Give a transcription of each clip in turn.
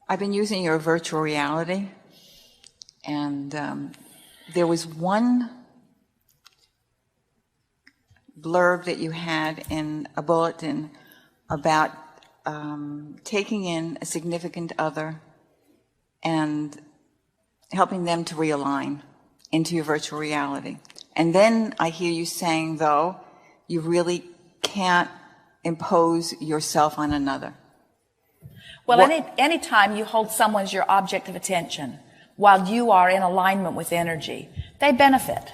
I've been using your virtual reality, and there was one blurb that you had in a bulletin about taking in a significant other and helping them to realign into your virtual reality. And then I hear you saying, though, you really can't impose yourself on another. Well, any time you hold someone as your object of attention while you are in alignment with energy, they benefit.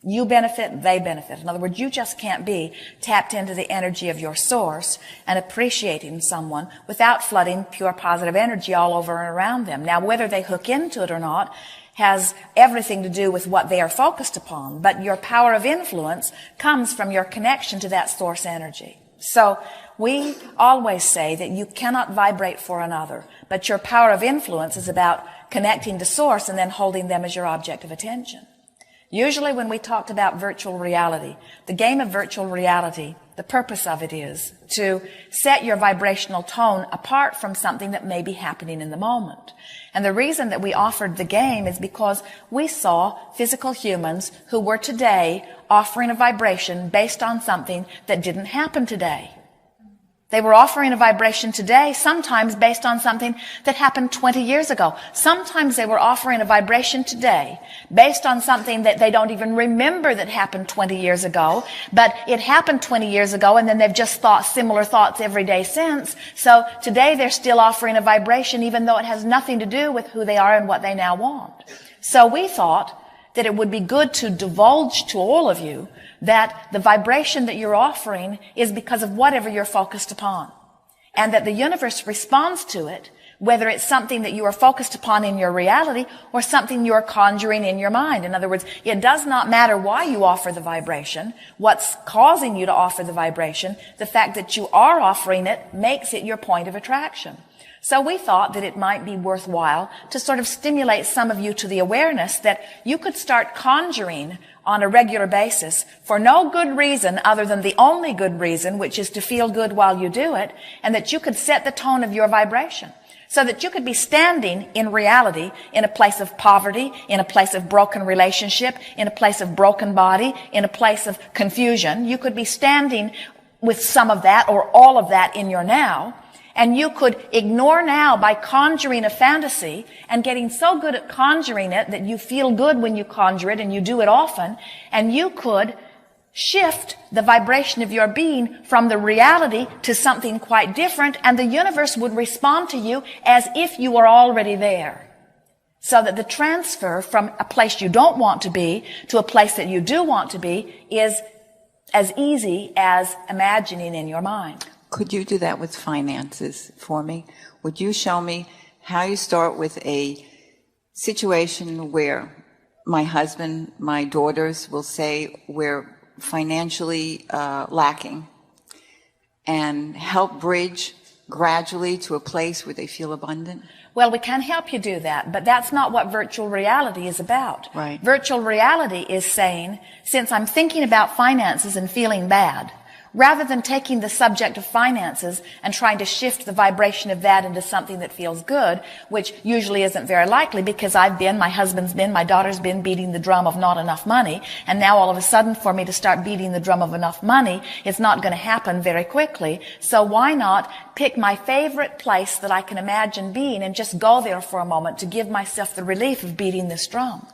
You benefit, they benefit. In other words, you just can't be tapped into the energy of your source and appreciating someone without flooding pure positive energy all over and around them. Now, whether they hook into it or not has everything to do with what they are focused upon, but your power of influence comes from your connection to that source energy. So we always say that you cannot vibrate for another, but your power of influence is about connecting to source and then holding them as your object of attention. Usually when we talked about virtual reality, the game of virtual reality, the purpose of it is to set your vibrational tone apart from something that may be happening in the moment. And the reason that we offered the game is because we saw physical humans who were today offering a vibration based on something that didn't happen today. They were offering a vibration today, sometimes based on something that happened 20 years ago. Sometimes they were offering a vibration today based on something that they don't even remember that happened 20 years ago, but it happened 20 years ago and then they've just thought similar thoughts every day since. So today they're still offering a vibration even though it has nothing to do with who they are and what they now want. So we thought that it would be good to divulge to all of you that the vibration that you're offering is because of whatever you're focused upon. And that the universe responds to it, whether it's something that you are focused upon in your reality or something you're conjuring in your mind. In other words, it does not matter why you offer the vibration, what's causing you to offer the vibration. The fact that you are offering it makes it your point of attraction. So we thought that it might be worthwhile to sort of stimulate some of you to the awareness that you could start conjuring on a regular basis for no good reason other than the only good reason, which is to feel good while you do it, and that you could set the tone of your vibration so that you could be standing in reality in a place of poverty, in a place of broken relationship, in a place of broken body, in a place of confusion. You could be standing with some of that or all of that in your now. And you could ignore now by conjuring a fantasy and getting so good at conjuring it that you feel good when you conjure it and you do it often. And you could shift the vibration of your being from the reality to something quite different, and the universe would respond to you as if you were already there. So that the transfer from a place you don't want to be to a place that you do want to be is as easy as imagining in your mind. Could you do that with finances for me? Would you show me how you start with a situation where my husband, my daughters will say we're financially lacking, and help bridge gradually to a place where they feel abundant? Well, we can help you do that, but that's not what virtual reality is about. Right. Virtual reality is saying, since I'm thinking about finances and feeling bad, rather than taking the subject of finances and trying to shift the vibration of that into something that feels good, which usually isn't very likely because my husband's been, my daughter's been beating the drum of not enough money, and now all of a sudden for me to start beating the drum of enough money, it's not going to happen very quickly. So why not pick my favorite place that I can imagine being and just go there for a moment to give myself the relief of beating this drum?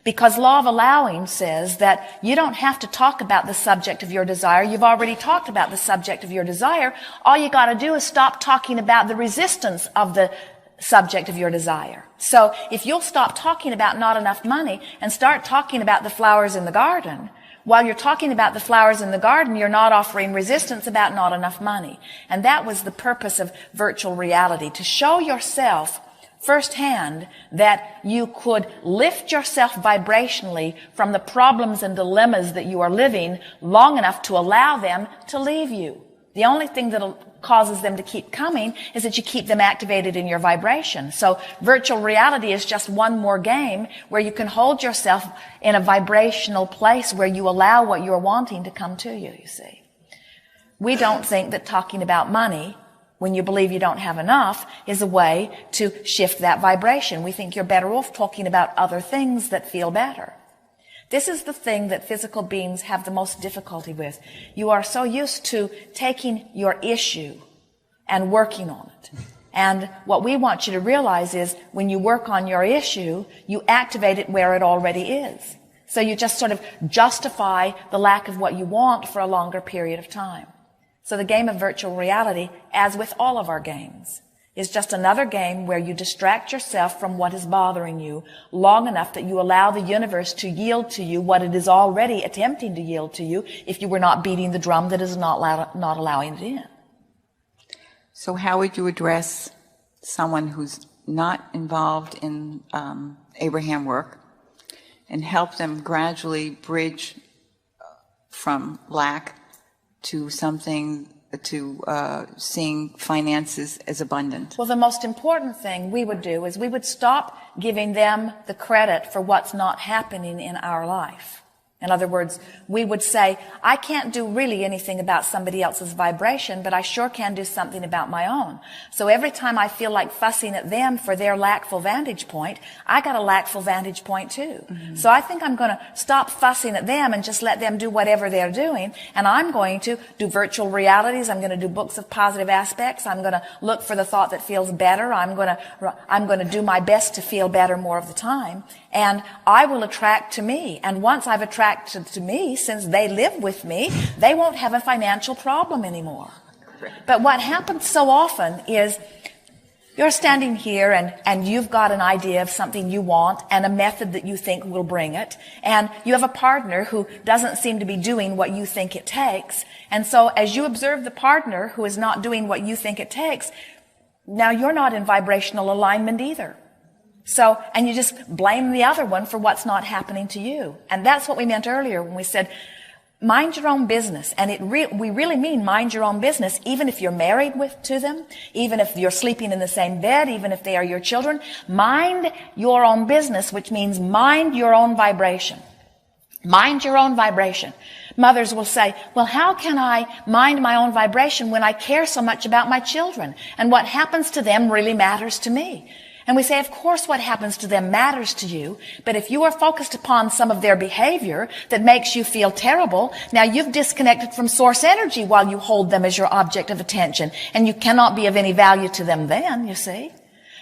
Because law of allowing says that you don't have to talk about the subject of your desire. You've already talked about the subject of your desire. All you got to do is stop talking about the resistance of the subject of your desire. So if you'll stop talking about not enough money and start talking about the flowers in the garden, while you're talking about the flowers in the garden, you're not offering resistance about not enough money. And that was the purpose of virtual reality, to show yourself firsthand that you could lift yourself vibrationally from the problems and dilemmas that you are living long enough to allow them to leave you. The only thing that causes them to keep coming is that you keep them activated in your vibration. So virtual reality is just one more game where you can hold yourself in a vibrational place where you allow what you're wanting to come to you, you see. We don't think that talking about money when you believe you don't have enough, is a way to shift that vibration. We think you're better off talking about other things that feel better. This is the thing that physical beings have the most difficulty with. You are so used to taking your issue and working on it. And what we want you to realize is when you work on your issue, you activate it where it already is. So you just sort of justify the lack of what you want for a longer period of time. So the game of virtual reality, as with all of our games, is just another game where you distract yourself from what is bothering you long enough that you allow the universe to yield to you what it is already attempting to yield to you if you were not beating the drum that is not allowing it in. So how would you address someone who's not involved in Abraham work and help them gradually bridge from lack to something, to seeing finances as abundant? Well, the most important thing we would do is we would stop giving them the credit for what's not happening in our life. In other words, we would say, I can't do really anything about somebody else's vibration, but I sure can do something about my own. So every time I feel like fussing at them for their lackful vantage point, I got a lackful vantage point too. Mm-hmm. So I think I'm going to stop fussing at them and just let them do whatever they're doing. And I'm going to do virtual realities. I'm going to do books of positive aspects. I'm going to look for the thought that feels better. I'm going to do my best to feel better more of the time. And I will attract to me. And once I've attracted to me, since they live with me, they won't have a financial problem anymore. But what happens so often is you're standing here and you've got an idea of something you want and a method that you think will bring it. And you have a partner who doesn't seem to be doing what you think it takes. And so as you observe the partner who is not doing what you think it takes, now you're not in vibrational alignment either. So, and you just blame the other one for what's not happening to you. And that's what we meant earlier when we said, mind your own business. And we really mean mind your own business, even if you're married to them, even if you're sleeping in the same bed, even if they are your children. Mind your own business, which means mind your own vibration. Mind your own vibration. Mothers will say, well, how can I mind my own vibration when I care so much about my children? And what happens to them really matters to me. And we say, of course, what happens to them matters to you. But if you are focused upon some of their behavior that makes you feel terrible, now you've disconnected from source energy while you hold them as your object of attention. And you cannot be of any value to them then, you see.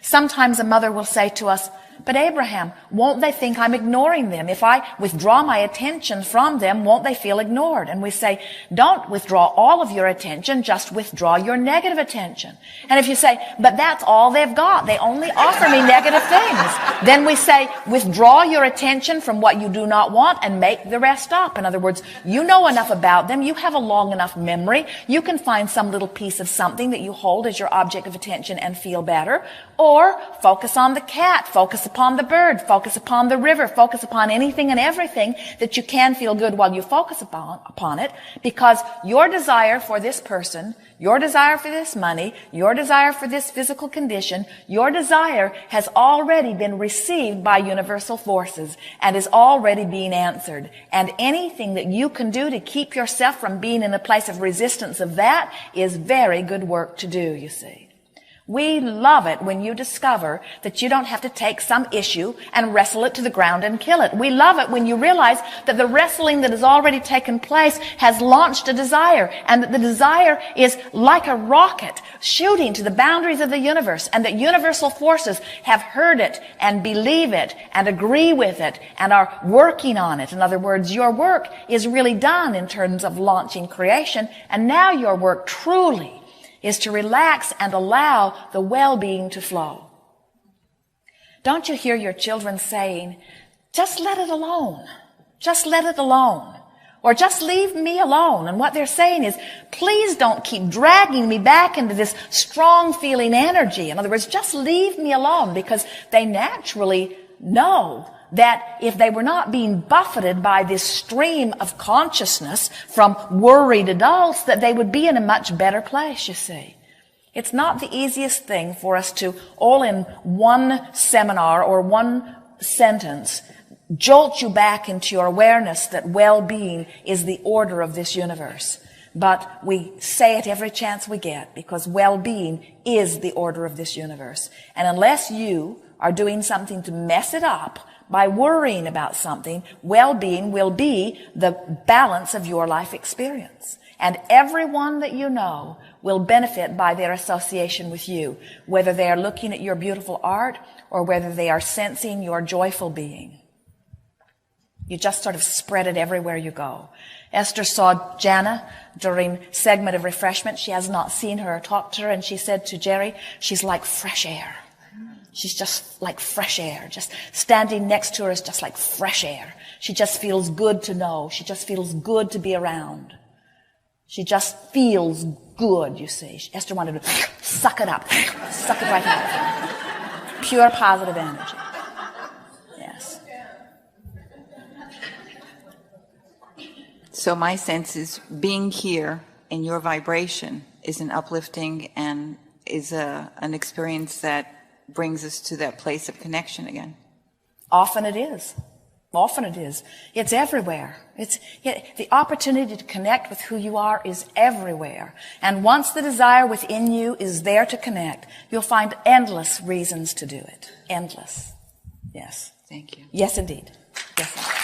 Sometimes a mother will say to us, but Abraham, won't they think I'm ignoring them? If I withdraw my attention from them, won't they feel ignored? And we say, don't withdraw all of your attention, just withdraw your negative attention. And if you say, but that's all they've got, they only offer me negative things, then we say, withdraw your attention from what you do not want and make the rest up. In other words, you know enough about them, you have a long enough memory, you can find some little piece of something that you hold as your object of attention and feel better. Or focus on the cat, focus upon the bird, focus upon the river, focus upon anything and everything that you can feel good while you focus upon it, because your desire for this person, your desire for this money, your desire for this physical condition, your desire has already been received by universal forces and is already being answered. And anything that you can do to keep yourself from being in a place of resistance of that is very good work to do, you see. We love it when you discover that you don't have to take some issue and wrestle it to the ground and kill it. We love it when you realize that the wrestling that has already taken place has launched a desire, and that the desire is like a rocket shooting to the boundaries of the universe, and that universal forces have heard it and believe it and agree with it and are working on it. In other words, your work is really done in terms of launching creation, and now your work truly is to relax and allow the well-being to flow. Don't you hear your children saying, just let it alone, just let it alone, or just leave me alone? And what they're saying is, please don't keep dragging me back into this strong feeling energy. In other words, just leave me alone, because they naturally know that if they were not being buffeted by this stream of consciousness from worried adults, that they would be in a much better place, you see. It's not the easiest thing for us to, all in one seminar or one sentence, jolt you back into your awareness that well-being is the order of this universe. But we say it every chance we get because well-being is the order of this universe. And unless you are doing something to mess it up by worrying about something, well-being will be the balance of your life experience. And everyone that you know will benefit by their association with you, whether they are looking at your beautiful art or whether they are sensing your joyful being. You just sort of spread it everywhere you go. Esther saw Jana during segment of refreshment. She has not seen her or talked to her, and she said to Jerry, she's like fresh air. She's just like fresh air. Just standing next to her is just like fresh air. She just feels good to know. She just feels good to be around. She just feels good, you see. Esther wanted to suck it up. Suck it right out of her. Pure positive energy. Yes. So my sense is being here in your vibration is an uplifting and is an experience that brings us to that place of connection again. Often it is. Often it is. It's everywhere. The opportunity to connect with who you are is everywhere. And once the desire within you is there to connect, you'll find endless reasons to do it. Endless. Yes. Thank you. Yes, indeed. Yes, indeed.